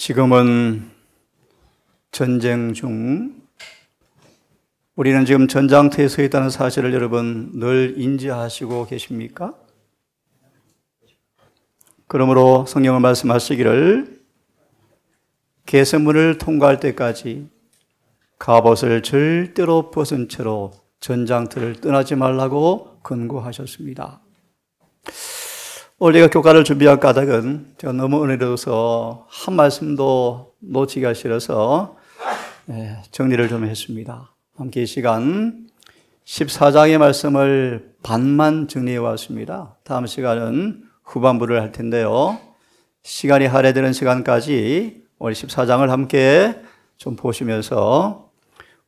지금은 전쟁 중 우리는 지금 전장터에 서 있다는 사실을 여러분 늘 인지하시고 계십니까? 그러므로 성경은 말씀하시기를 개선문을 통과할 때까지 갑옷을 절대로 벗은 채로 전장터를 떠나지 말라고 권고하셨습니다. 우리가 교과를 준비할 까닭은 제가 너무 은혜로워서 한 말씀도 놓치기가 싫어서 정리를 좀 했습니다. 함께 이 시간 14장의 말씀을 반만 정리해 왔습니다. 다음 시간은 후반부를 할 텐데요. 시간이 할애되는 시간까지 우리 14장을 함께 좀 보시면서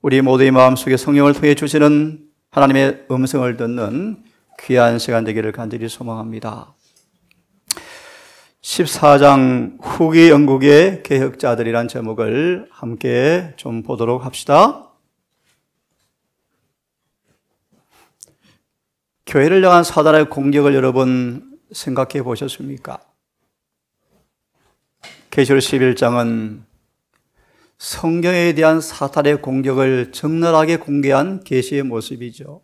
우리 모두의 마음속에 성령을 통해 주시는 하나님의 음성을 듣는 귀한 시간 되기를 간절히 소망합니다. 14장 후기 영국의 개혁자들이란 제목을 함께 좀 보도록 합시다. 교회를 향한 사단의 공격을 여러분 생각해 보셨습니까? 계시록 11장은 성경에 대한 사탄의 공격을 적나라하게 공개한 계시의 모습이죠.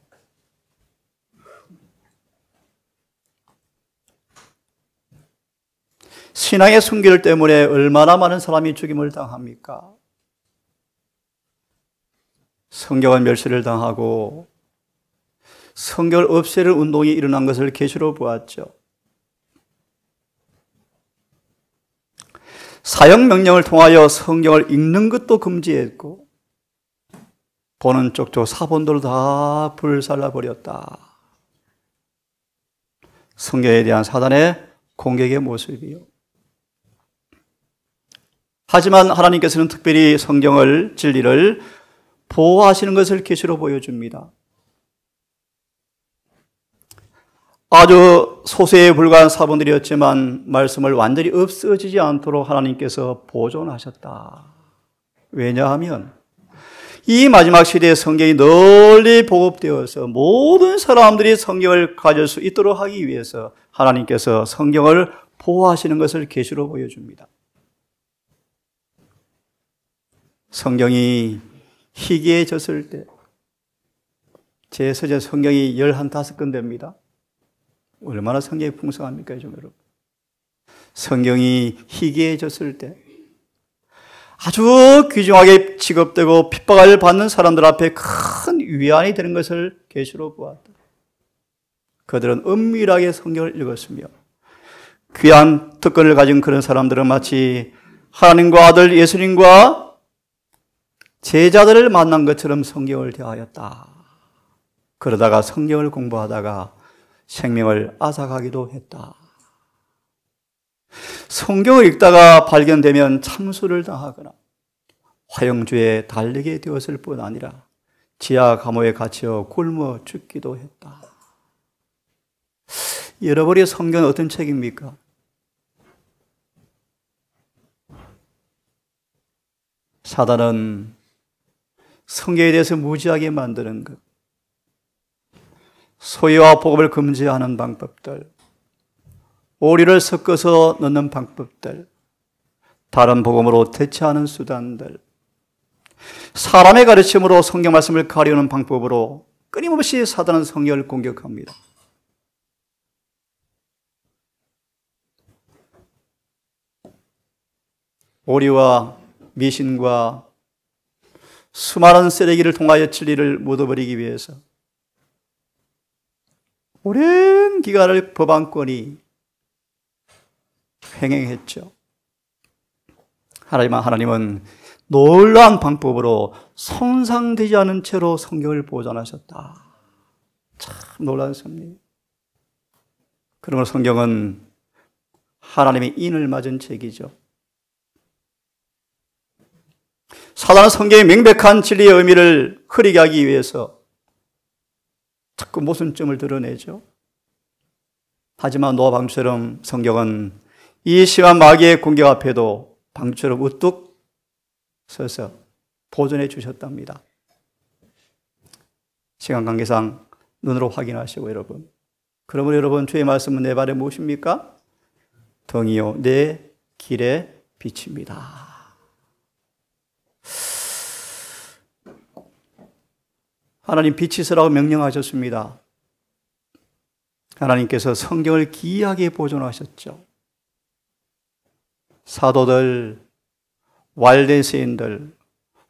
신앙의 순결 때문에 얼마나 많은 사람이 죽임을 당합니까? 성경은 멸시를 당하고 성경을 없애는 운동이 일어난 것을 계시로 보았죠. 사형 명령을 통하여 성경을 읽는 것도 금지했고 보는 쪽도 사본들을 다 불살라버렸다. 성경에 대한 사단의 공격의 모습이요. 하지만 하나님께서는 특별히 성경을, 진리를 보호하시는 것을 계시로 보여줍니다. 아주 소수에 불과한 사본들이었지만 말씀을 완전히 없어지지 않도록 하나님께서 보존하셨다. 왜냐하면 이 마지막 시대에 성경이 널리 보급되어서 모든 사람들이 성경을 가질 수 있도록 하기 위해서 하나님께서 성경을 보호하시는 것을 계시로 보여줍니다. 성경이 희귀해졌을 때 제 서재 성경이 15권 됩니다. 얼마나 성경이 풍성합니까, 좀 여러분? 성경이 희귀해졌을 때 아주 귀중하게 취급되고 핍박을 받는 사람들 앞에 큰 위안이 되는 것을 계시로 보았다. 그들은 은밀하게 성경을 읽었으며 귀한 특권을 가진 그런 사람들은 마치 하나님과 아들 예수님과 제자들을 만난 것처럼 성경을 대하였다. 그러다가 성경을 공부하다가 생명을 앗아가기도 했다. 성경을 읽다가 발견되면 참수를 당하거나 화형주에 달리게 되었을 뿐 아니라 지하 감옥에 갇혀 굶어 죽기도 했다. 여러분의 성경은 어떤 책입니까? 사단은 성경에 대해서 무지하게 만드는 것, 소유와 복음을 금지하는 방법들, 오류를 섞어서 넣는 방법들, 다른 복음으로 대체하는 수단들, 사람의 가르침으로 성경 말씀을 가려는 방법으로 끊임없이 사단은 성경을 공격합니다. 오류와 미신과 수많은 쓰레기를 통하여 진리를 묻어버리기 위해서 오랜 기간을 법안권이 횡행했죠. 하나님은 놀라운 방법으로 손상되지 않은 채로 성경을 보존하셨다. 참 놀라운 섭리. 그러므로 성경은 하나님의 인을 맞은 책이죠. 사단은 성경의 명백한 진리의 의미를 흐리게 하기 위해서 자꾸 모순점을 드러내죠. 하지만 노아 방주처럼 성경은 이 심한 마귀의 공격 앞에도 방주처럼 우뚝 서서 보존해 주셨답니다. 시간 관계상 눈으로 확인하시고 여러분. 그러므로 여러분 주의 말씀은 내 발에 무엇입니까? 등이요 내 길에 빛입니다. 하나님 빛이서라고 명령하셨습니다. 하나님께서 성경을 귀하게 보존하셨죠. 사도들, 왈덴시인들,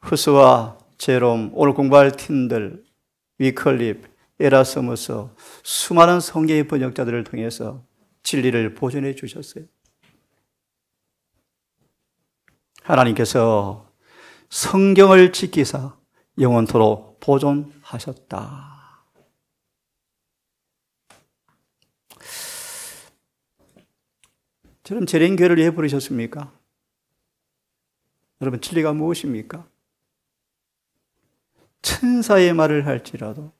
후스와 제롬, 오늘 공부할 팀들, 위클립, 에라스무스, 수많은 성경의 번역자들을 통해서 진리를 보존해 주셨어요. 하나님께서 성경을 지키사 영원토록 보존하셨다. 저는 재림교회를 왜 부르셨습니까? 여러분, 진리가 무엇입니까? 천사의 말을 할지라도,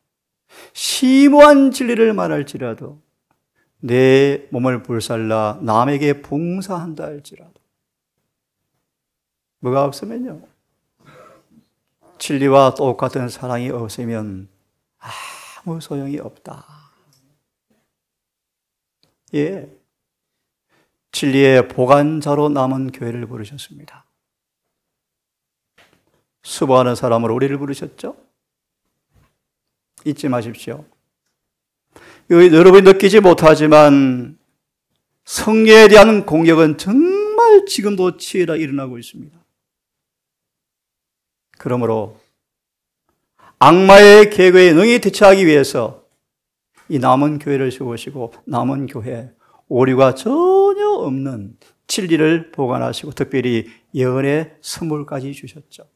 심오한 진리를 말할지라도, 내 몸을 불살라 남에게 봉사한다 할지라도, 뭐가 없으면요, 진리와 똑같은 사랑이 없으면 아무 소용이 없다. 예, 진리의 보관자로 남은 교회를 부르셨습니다. 수고하는 사람으로 우리를 부르셨죠? 잊지 마십시오. 여러분이 느끼지 못하지만 성령에 대한 공격은 정말 지금도 치열하게 일어나고 있습니다. 그러므로 악마의 계획에 능히 대처하기 위해서 이 남은 교회를 세우시고 남은 교회, 오류가 전혀 없는 진리를 보관하시고 특별히 예언의 선물까지 주셨죠.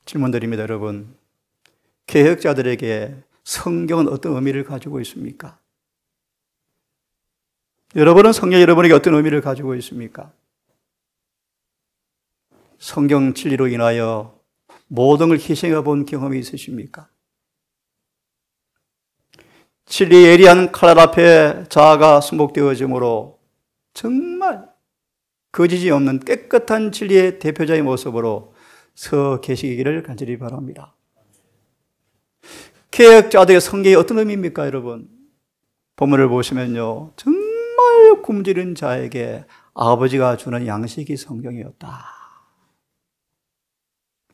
질문드립니다, 여러분. 개혁자들에게 성경은 어떤 의미를 가지고 있습니까? 여러분은 성경 여러분에게 어떤 의미를 가지고 있습니까? 성경 진리로 인하여 모든 걸 희생해 본 경험이 있으십니까? 진리의 예리한 칼 앞에 자아가 순복되어짐으로 정말 거짓이 없는 깨끗한 진리의 대표자의 모습으로 서 계시기를 간절히 바랍니다. 개혁자들의 성경이 어떤 의미입니까, 여러분? 본문을 보시면요, 정말 굶주린 자에게 아버지가 주는 양식이 성경이었다.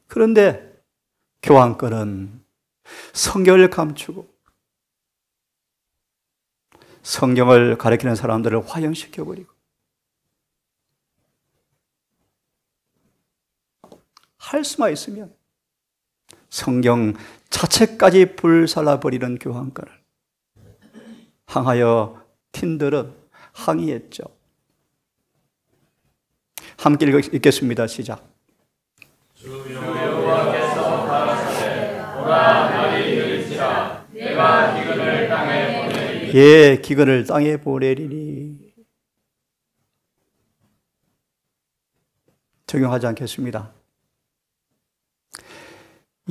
그런데 교황권은 성경을 감추고 성경을 가리키는 사람들을 화형시켜버리고 할 수만 있으면 성경 자체까지 불살라버리는 교황권을 향하여 틴들은 항의했죠. 함께 읽겠습니다. 시작. 주 여호와께서 가라사대 오라 날이 이르리라 내가 기근을 땅에 보내리니 예, 기근을 땅에 보내리니. 적용하지 않겠습니다.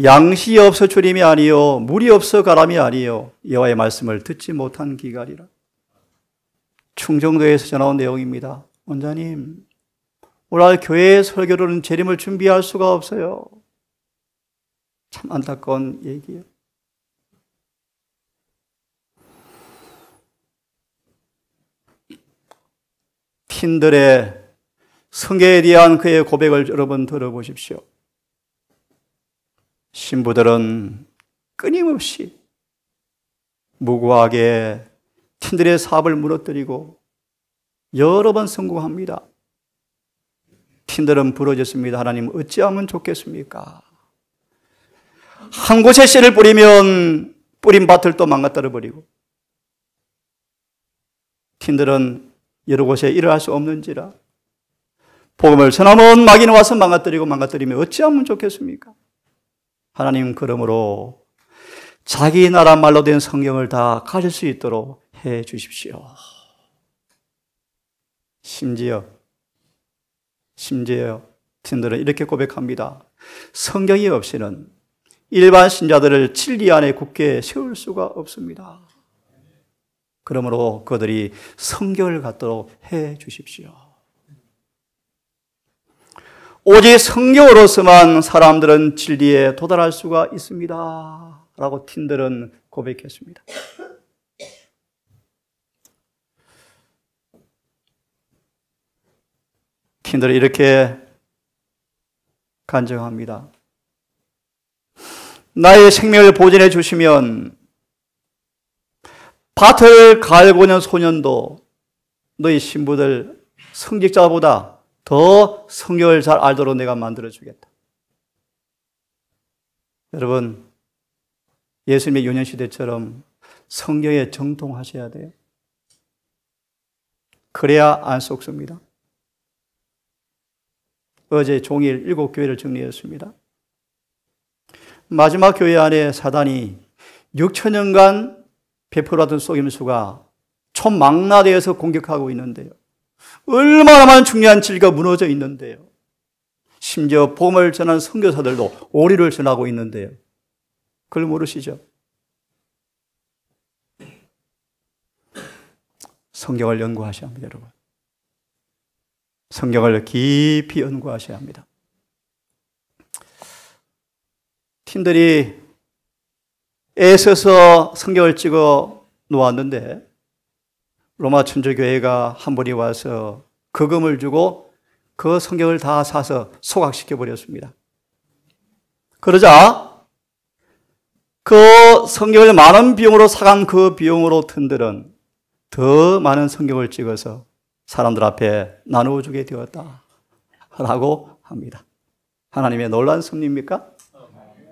양식이 없어 주림이 아니요 물이 없어 가람이 아니요 여호와의 말씀을 듣지 못한 기갈이라. 충정도에서 전해온 내용입니다. 원장님, 오늘 교회 설교로는 재림을 준비할 수가 없어요. 참 안타까운 얘기예요. 틴들의 성경에 대한 그의 고백을 여러분 들어보십시오. 신부들은 끊임없이 무고하게 틴들의 사업을 무너뜨리고 여러 번 성공합니다. 틴들은 부러졌습니다. 하나님, 어찌하면 좋겠습니까? 한 곳에 씨를 뿌리면 뿌린 밭을 또 망가뜨려 버리고, 틴들은 여러 곳에 일을 할 수 없는지라 복음을 전하면 마귀는 와서 망가뜨리면 어찌하면 좋겠습니까? 하나님, 그러므로 자기 나라 말로 된 성경을 다 가질 수 있도록 해 주십시오. 심지어 틴들은 이렇게 고백합니다. 성경이 없이는 일반 신자들을 진리 안에 굳게 세울 수가 없습니다. 그러므로 그들이 성경을 갖도록 해 주십시오. 오직 성경으로서만 사람들은 진리에 도달할 수가 있습니다. 라고 틴들은 고백했습니다. 팀들이 이렇게 간증합니다. 나의 생명을 보존해 주시면 밭을 갈고 있는 소년도 너희 신부들 성직자보다 더 성경을 잘 알도록 내가 만들어 주겠다. 여러분, 예수님의 유년시대처럼 성경에 정통하셔야 돼요. 그래야 안 속습니다. 어제 종일 7교회를 정리했습니다. 마지막 교회 안에 사단이 6천년간 베풀어왔던 속임수가 총망라되어서 공격하고 있는데요. 얼마나 많은 중요한 진리가 무너져 있는데요. 심지어 복음을 전하는 선교사들도 오리를 전하고 있는데요. 그걸 모르시죠? 성경을 연구하셔야 합니다, 여러분. 성경을 깊이 연구하셔야 합니다. 팀들이 애써서 성경을 찍어 놓았는데 로마 천주교회가 한 분이 와서 거금을 주고 그 성경을 다 사서 소각시켜 버렸습니다. 그러자 그 성경을 많은 비용으로 사간 그 비용으로 팀들은 더 많은 성경을 찍어서 사람들 앞에 나누어주게 되었다라고 합니다. 하나님의 놀라운 섭리입니까?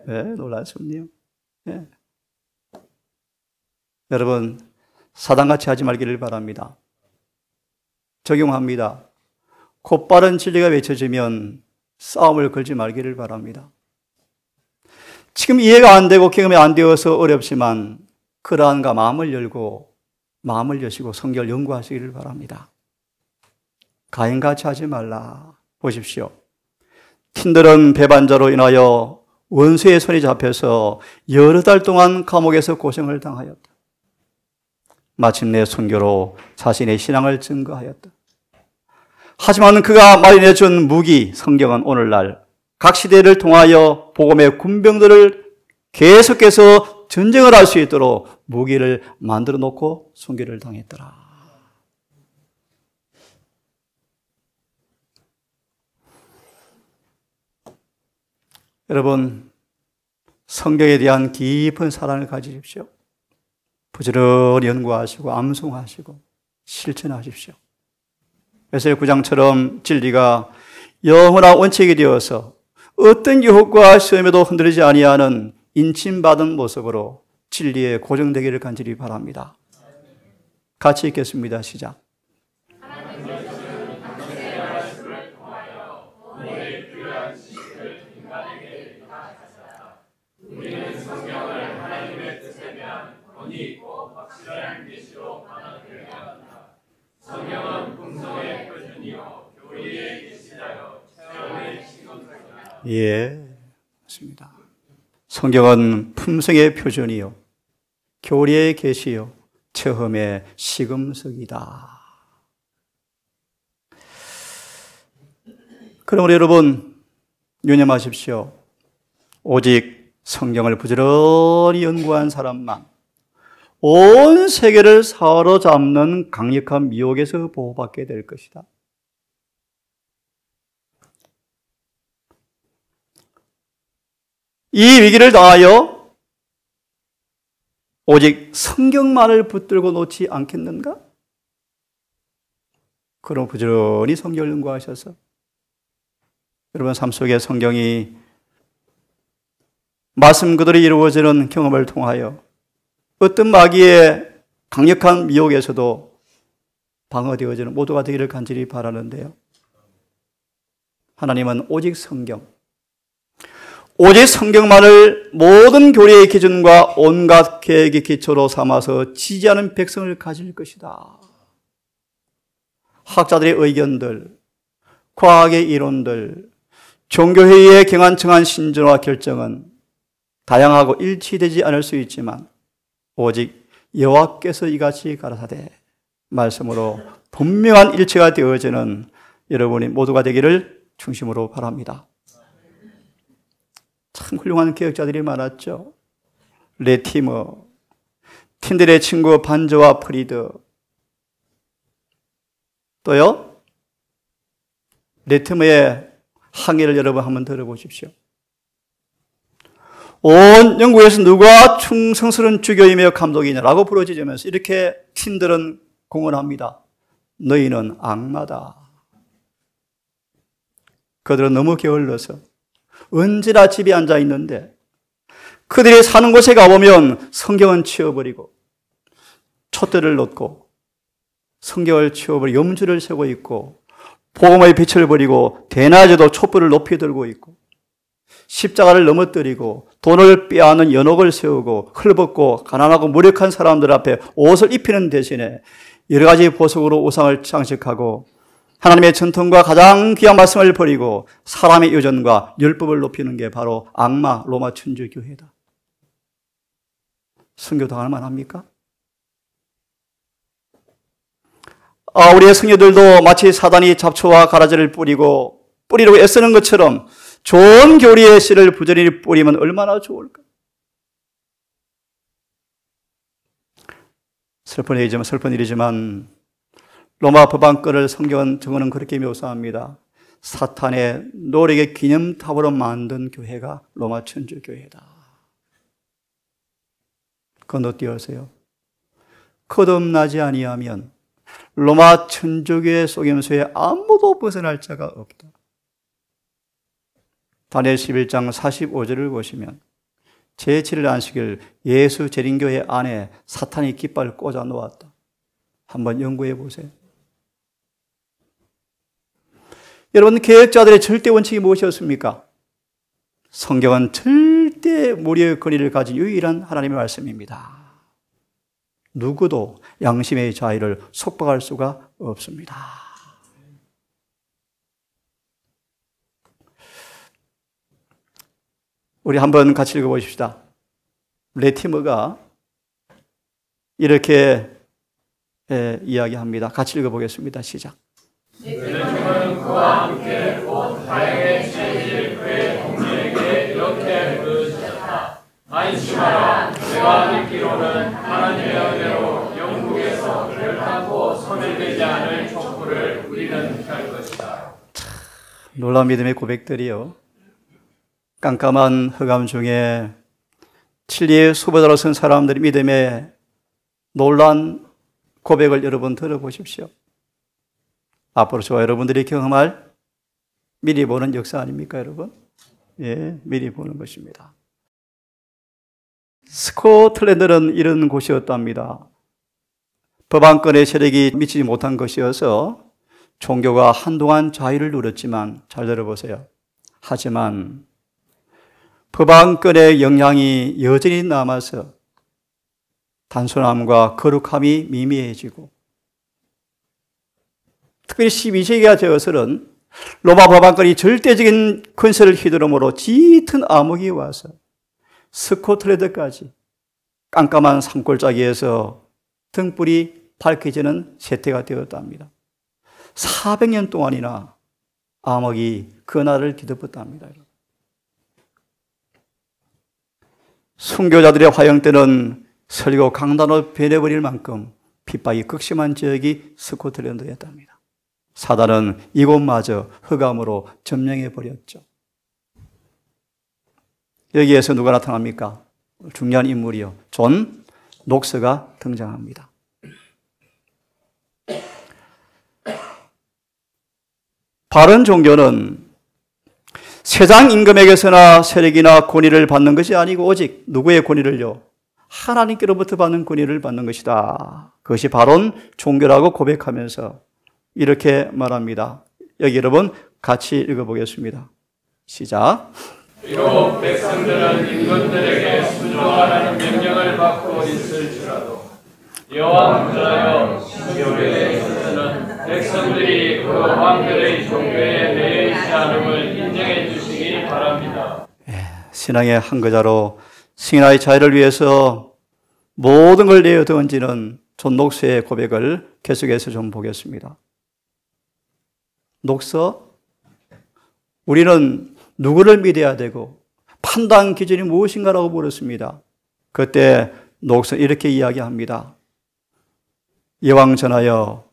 네, 놀라운 섭리요. 네. 여러분, 사단같이 하지 말기를 바랍니다. 적용합니다. 곧바른 진리가 외쳐지면 싸움을 걸지 말기를 바랍니다. 지금 이해가 안 되고 경험이 안 되어서 어렵지만 그러한가 마음을 열고 마음을 여시고 성경을 연구하시기를 바랍니다. 가인같이 하지 말라. 보십시오. 팀들은 배반자로 인하여 원수의 손에 잡혀서 여러 달 동안 감옥에서 고생을 당하였다. 마침내 순교로 자신의 신앙을 증거하였다. 하지만 그가 마련해준 무기 성경은 오늘날 각 시대를 통하여 복음의 군병들을 계속해서 전쟁을 할 수 있도록 무기를 만들어 놓고 순교를 당했더라. 여러분, 성경에 대한 깊은 사랑을 가지십시오. 부지런히 연구하시고 암송하시고 실천하십시오. 에스겔 9장처럼 진리가 영원한 원칙이 되어서 어떤 유혹과 시험에도 흔들리지 아니하는 인침받은 모습으로 진리에 고정되기를 간절히 바랍니다. 같이 읽겠습니다. 시작. 우리는 성경을 하나님의 뜻이면 본이 있고 확실한 계시로 받아들여야 한다. 성경은 품성의 표준이요 교리의 계시자요 체험의 시금석이다. 예, 맞습니다. 성경은 품성의 표준이요 교리의 계시요 체험의 시금석이다. 그러므로 여러분 유념하십시오. 오직 성경을 부지런히 연구한 사람만 온 세계를 사로잡는 강력한 미혹에서 보호받게 될 것이다. 이 위기를 당하여 오직 성경만을 붙들고 놓지 않겠는가? 그럼 부지런히 성경을 연구하셔서 여러분 삶 속에 성경이 말씀 그대로 이루어지는 경험을 통하여 어떤 마귀의 강력한 미혹에서도 방어되어지는 모두가 되기를 간절히 바라는데요. 하나님은 오직 성경만을 모든 교리의 기준과 온갖 계획의 기초로 삼아서 지지하는 백성을 가질 것이다. 학자들의 의견들, 과학의 이론들, 종교회의의 경한청한 신조와 결정은 다양하고 일치되지 않을 수 있지만 오직 여호와께서 이같이 가라사대 말씀으로 분명한 일치가 되어지는 여러분이 모두가 되기를 중심으로 바랍니다. 참 훌륭한 개혁자들이 많았죠. 레티머, 틴들의 친구 반저와 프리드, 또요 레티머의 항해를 여러분 한번 들어보십시오. 온 영국에서 누가 충성스러운 주교이며 감독이냐라고 부르짖으면서 이렇게 팀들은 공언합니다. 너희는 악마다. 그들은 너무 게을러서 언제나 집에 앉아 있는데 그들이 사는 곳에 가보면 성경은 치워버리고 촛대를 놓고 성경을 치워버리고 염주를 세고 있고 복음의 빛을 버리고 대낮에도 촛불을 높이 들고 있고 십자가를 넘어뜨리고 돈을 빼앗는 연옥을 세우고 헐벗고 가난하고 무력한 사람들 앞에 옷을 입히는 대신에 여러 가지 보석으로 우상을 장식하고 하나님의 전통과 가장 귀한 말씀을 버리고 사람의 유전과 율법을 높이는 게 바로 악마 로마 천주교회다. 선교당할 만합니까? 우리의 성도들도 마치 사단이 잡초와 가라지를 뿌리려고 애쓰는 것처럼 좋은 교리의 씨를 부지런히 뿌리면 얼마나 좋을까? 슬픈 일이지만 로마 법안권을 성경은 저거는 그렇게 묘사합니다. 사탄의 노력의 기념탑으로 만든 교회가 로마 천주교회다. 건너뛰어서요. 거듭나지 아니하면 로마 천주교의 속임수에 아무도 벗어날 자가 없다. 다니엘 11장 45절을 보시면 제7일 안식일 예수 재림교회 안에 사탄이 깃발을 꽂아 놓았다. 한번 연구해 보세요. 여러분, 개혁자들의 절대 원칙이 무엇이었습니까? 성경은 절대 무리의 권위를 가진 유일한 하나님의 말씀입니다. 누구도 양심의 자유를 속박할 수가 없습니다. 우리 한번 같이 읽어보십시다. 레티머가 이렇게 이야기합니다. 같이 읽어보겠습니다. 시작. 레티머는 그와 함께 곧 다행에 친해질 그의 동료에게 이렇게 물으셨다. 안심하라. 내가 듣기로는 하나님의 은혜로 영국에서 결단코 소멸되지 않을 촛불을 우리는 켤 것이다. 놀라운 믿음의 고백들이요. 깜깜한 흑암 중에 진리의 수보자로 선 사람들의 믿음의 놀란 고백을 여러분 들어보십시오. 앞으로 저와 여러분들이 경험할 미리 보는 역사 아닙니까, 여러분? 예, 미리 보는 것입니다. 스코틀랜드는 이런 곳이었답니다. 법안권의 세력이 미치지 못한 것이어서 종교가 한동안 자유를 누렸지만, 잘 들어보세요. 하지만 법안권의 영향이 여전히 남아서 단순함과 거룩함이 미미해지고, 특별히 12세기가 되어서는 로마 법안권이 절대적인 권세를 휘두르므로 짙은 암흑이 와서 스코틀랜드까지 깜깜한 산골짜기에서 등불이 밝혀지는 세태가 되었답니다. 400년 동안이나 암흑이 그 나라를 뒤덮었답니다. 순교자들의 화형 때는 설교 강단으로 변해버릴 만큼 핍박이 극심한 지역이 스코틀랜드였답니다. 사단은 이곳마저 흑암으로 점령해버렸죠. 여기에서 누가 나타납니까? 중요한 인물이요. 존 녹스가 등장합니다. 바른 종교는 세상 임금에게서나 세력이나 권위를 받는 것이 아니고 오직 누구의 권위를요? 하나님께로부터 받는 권위를 받는 것이다. 그것이 바른 종교라고 고백하면서 이렇게 말합니다. 여기 여러분 같이 읽어보겠습니다. 시작. 비록 백성들은 임금들에게 순종하라는 명령을 받고 있을지라도 여호와 무자여 신교회에 있어서는 백성들이 그 왕들의 종교에 매여 있지 않음을 인정해 주시기 바랍니다. 신앙의 한 거자로 승인의 자유를 위해서 모든 걸 내어 던지는 존 녹스의 고백을 계속해서 좀 보겠습니다. 녹서, 우리는 누구를 믿어야 되고 판단 기준이 무엇인가라고 물었습니다. 그때 녹서 이렇게 이야기합니다. 여왕 전하여,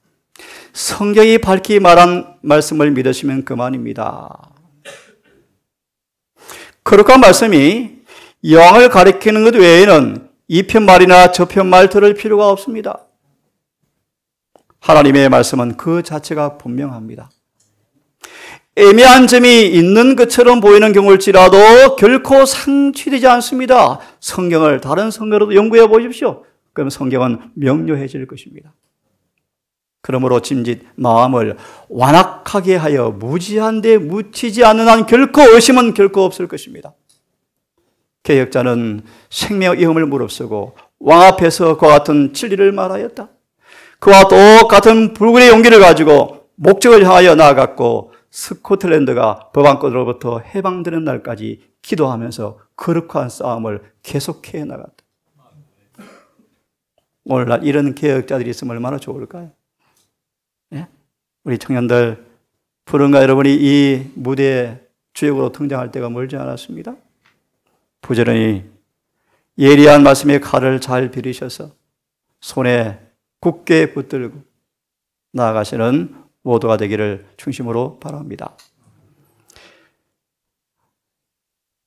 성경이 밝히 말한 말씀을 믿으시면 그만입니다. 거룩한 말씀이 여왕을 가리키는 것 외에는 이 편말이나 저 편말 들을 필요가 없습니다. 하나님의 말씀은 그 자체가 분명합니다. 애매한 점이 있는 것처럼 보이는 경우일지라도 결코 상취되지 않습니다. 성경을 다른 성경으로도 연구해 보십시오. 그럼 성경은 명료해질 것입니다. 그러므로 짐짓 마음을 완악하게 하여 무지한 데 묻히지 않는 한 결코 의심은 결코 없을 것입니다. 개혁자는 생명의 위험을 무릅쓰고 왕 앞에서 그와 같은 진리를 말하였다. 그와 똑같은 불굴의 용기를 가지고 목적을 향하여 나아갔고 스코틀랜드가 법왕권으로부터 해방되는 날까지 기도하면서 거룩한 싸움을 계속해 나갔다. 오늘날 이런 개혁자들이 있으면 얼마나 좋을까요? 예? 우리 청년들, 푸른가 여러분이 이 무대에 주역으로 등장할 때가 멀지 않았습니다. 부지런히 예리한 말씀의 칼을 잘 비리셔서 손에 굳게 붙들고 나아가시는 모두가 되기를 중심으로 바랍니다.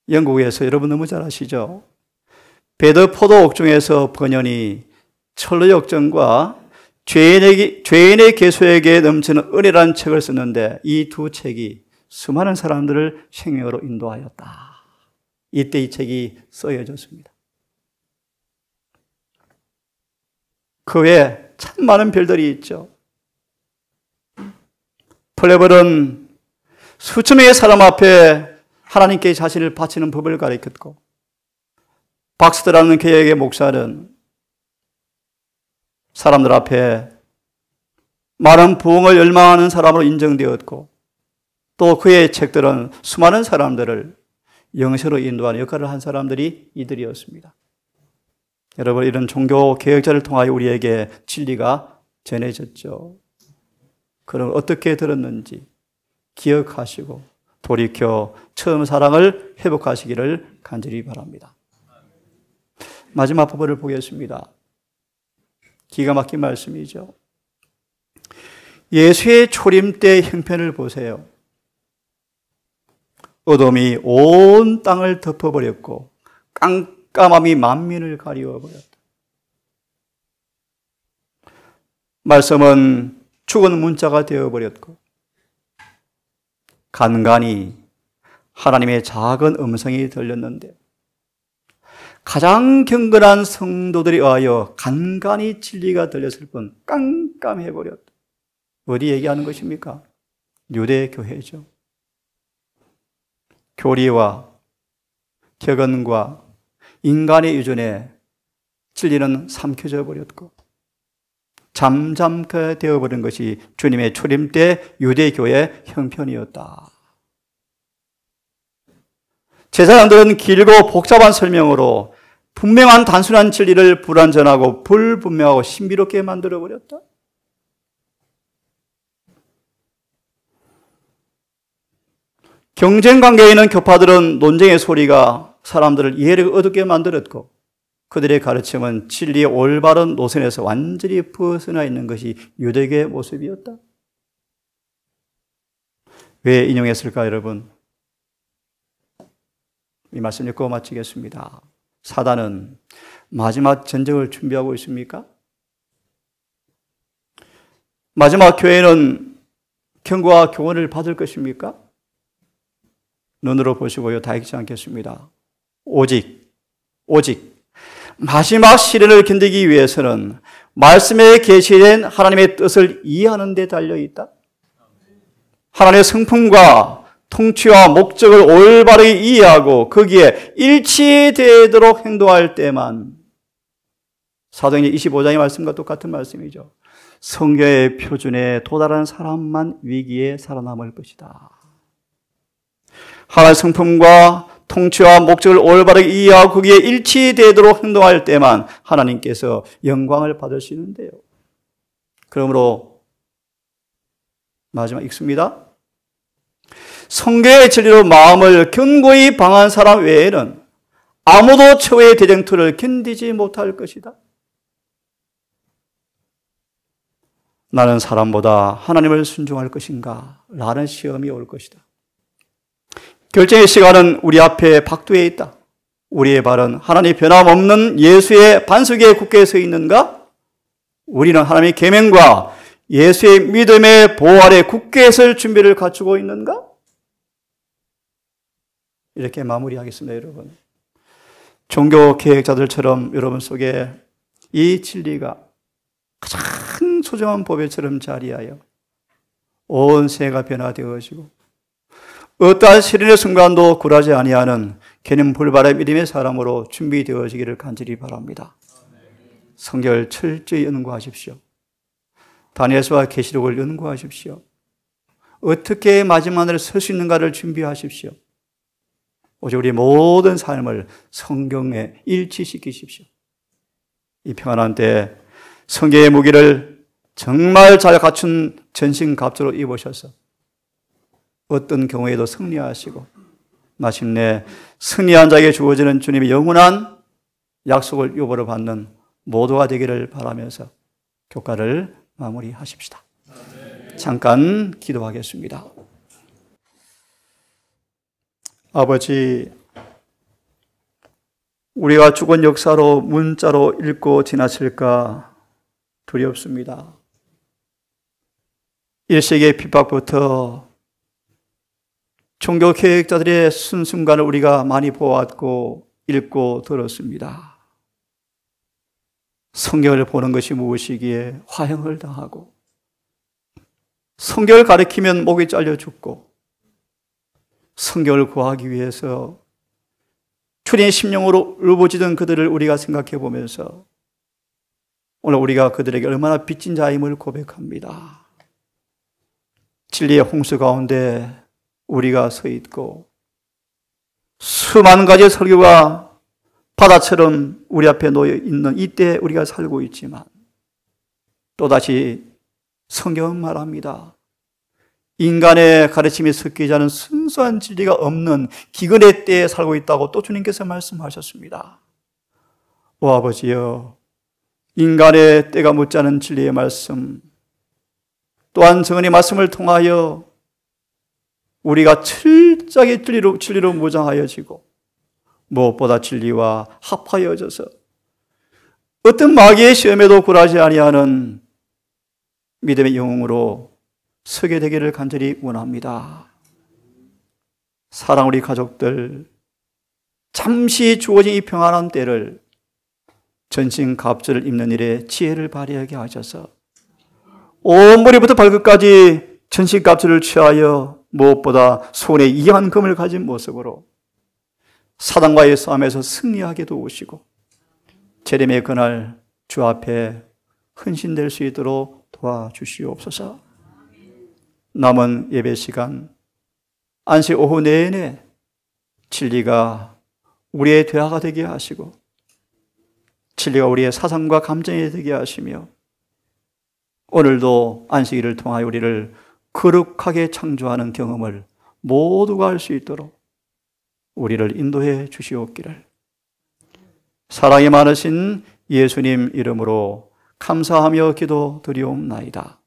영국에서 여러분 너무 잘 아시죠? 베드포드 옥중에서 번연이 철로 역정과 죄인의 개소에게 넘치는 은혜라는 책을 썼는데 이 두 책이 수많은 사람들을 생명으로 인도하였다. 이때 이 책이 쓰여졌습니다. 그 외에 참 많은 별들이 있죠. 플레벌은 수천 명의 사람 앞에 하나님께 자신을 바치는 법을 가르쳤고, 박스터라는 개혁의 목사는 사람들 앞에 많은 부흥을 열망하는 사람으로 인정되었고, 또 그의 책들은 수많은 사람들을 영세로 인도하는 역할을 한 사람들이 이들이었습니다. 여러분, 이런 종교 개혁자를 통하여 우리에게 진리가 전해졌죠. 그럼 어떻게 들었는지 기억하시고 돌이켜 처음 사랑을 회복하시기를 간절히 바랍니다. 마지막 부분을 보겠습니다. 기가 막힌 말씀이죠. 예수의 초림 때 형편을 보세요. 어둠이 온 땅을 덮어버렸고 깜깜함이 만민을 가리워버렸다. 말씀은 죽은 문자가 되어버렸고 간간히 하나님의 작은 음성이 들렸는데 가장 경건한 성도들이 의하여 간간히 진리가 들렸을 뿐 깜깜해버렸다. 어디 얘기하는 것입니까? 유대 교회죠. 교리와 격언과 인간의 유전에 진리는 삼켜져 버렸고 잠잠케 되어버린 것이 주님의 초림 때 유대교의 형편이었다. 제사장들은 길고 복잡한 설명으로 분명한 단순한 진리를 불완전하고 불분명하고 신비롭게 만들어버렸다. 경쟁관계에 있는 교파들은 논쟁의 소리가 사람들을 이해를 어둡게 만들었고 그들의 가르침은 진리의 올바른 노선에서 완전히 벗어나 있는 것이 유대교의 모습이었다. 왜 인용했을까, 여러분? 이 말씀 읽고 마치겠습니다. 사단은 마지막 전쟁을 준비하고 있습니까? 마지막 교회는 경고와 교훈을 받을 것입니까? 눈으로 보시고요, 다 읽지 않겠습니다. 오직 마지막 시련을 견디기 위해서는 말씀에 계시된 하나님의 뜻을 이해하는 데 달려있다. 하나님의 성품과 통치와 목적을 올바르게 이해하고 거기에 일치되도록 행동할 때만 사도행전 25장의 말씀과 똑같은 말씀이죠. 성경의 표준에 도달한 사람만 위기에 살아남을 것이다. 하나님의 성품과 통치와 목적을 올바르게 이해하고 거기에 일치되도록 행동할 때만 하나님께서 영광을 받을 수 있는데요. 그러므로 마지막 읽습니다. 성경의 진리로 마음을 견고히 방한 사람 외에는 아무도 최후의 대쟁투를 견디지 못할 것이다. 나는 사람보다 하나님을 순종할 것인가? 라는 시험이 올 것이다. 결정의 시간은 우리 앞에 박두에 있다. 우리의 발은 하나님 변함없는 예수의 반석에 굳게 서 있는가? 우리는 하나님의 계명과 예수의 믿음의 보호 아래 굳게 설 준비를 갖추고 있는가? 이렇게 마무리하겠습니다, 여러분. 종교 계획자들처럼 여러분 속에 이 진리가 가장 소중한 보배처럼 자리하여 온 세계가 변화되어지고 어떠한 시련의 순간도 굴하지 아니하는 개념 불발의 믿음의 사람으로 준비되어지기를 간절히 바랍니다. 성경을 철저히 연구하십시오. 다니엘서와 계시록을 연구하십시오. 어떻게 마지막 날에 설 수 있는가를 준비하십시오. 오직 우리 모든 삶을 성경에 일치시키십시오. 이 평안한 때 성경의 무기를 정말 잘 갖춘 전신갑주로 입으셔서 어떤 경우에도 승리하시고 마침내 승리한 자에게 주어지는 주님의 영원한 약속을 유보로 받는 모두가 되기를 바라면서 교과를 마무리하십시다. 잠깐 기도하겠습니다. 아버지, 우리가 죽은 역사로 문자로 읽고 지나칠까 두렵습니다. 1세기의 핍박부터 종교 계획자들의 순순간을 우리가 많이 보았고 읽고 들었습니다. 성경을 보는 것이 무엇이기에 화형을 당하고 성경을 가리키면 목이 잘려 죽고 성경을 구하기 위해서 주님의 심령으로 울부짖은 그들을 우리가 생각해 보면서 오늘 우리가 그들에게 얼마나 빚진 자임을 고백합니다. 진리의 홍수 가운데 우리가 서 있고 수많은 가지의 설교가 바다처럼 우리 앞에 놓여 있는 이때 우리가 살고 있지만 또다시 성경은 말합니다. 인간의 가르침이 섞이지 않은 순수한 진리가 없는 기근의 때에 살고 있다고 또 주님께서 말씀하셨습니다. 오 아버지여, 인간의 때가 묻지 않은 진리의 말씀 또한 정언의 말씀을 통하여 우리가 철저하게 진리로 무장하여지고 무엇보다 진리와 합하여져서 어떤 마귀의 시험에도 굴하지 아니하는 믿음의 영웅으로 서게 되기를 간절히 원합니다. 사랑 우리 가족들, 잠시 주어진 이 평안한 때를 전신갑주를 입는 일에 지혜를 발휘하게 하셔서 온머리부터 발끝까지 전신갑주를 취하여 무엇보다 손에 이한 금을 가진 모습으로 사단과의 싸움에서 승리하게 도우시고 재림의 그날 주 앞에 헌신될 수 있도록 도와주시옵소서. 남은 예배 시간 안식 오후 내내 진리가 우리의 대화가 되게 하시고 진리가 우리의 사상과 감정이 되게 하시며 오늘도 안식일을 통하여 우리를 거룩하게 창조하는 경험을 모두가 할 수 있도록 우리를 인도해 주시옵기를 사랑이 많으신 예수님 이름으로 감사하며 기도드리옵나이다.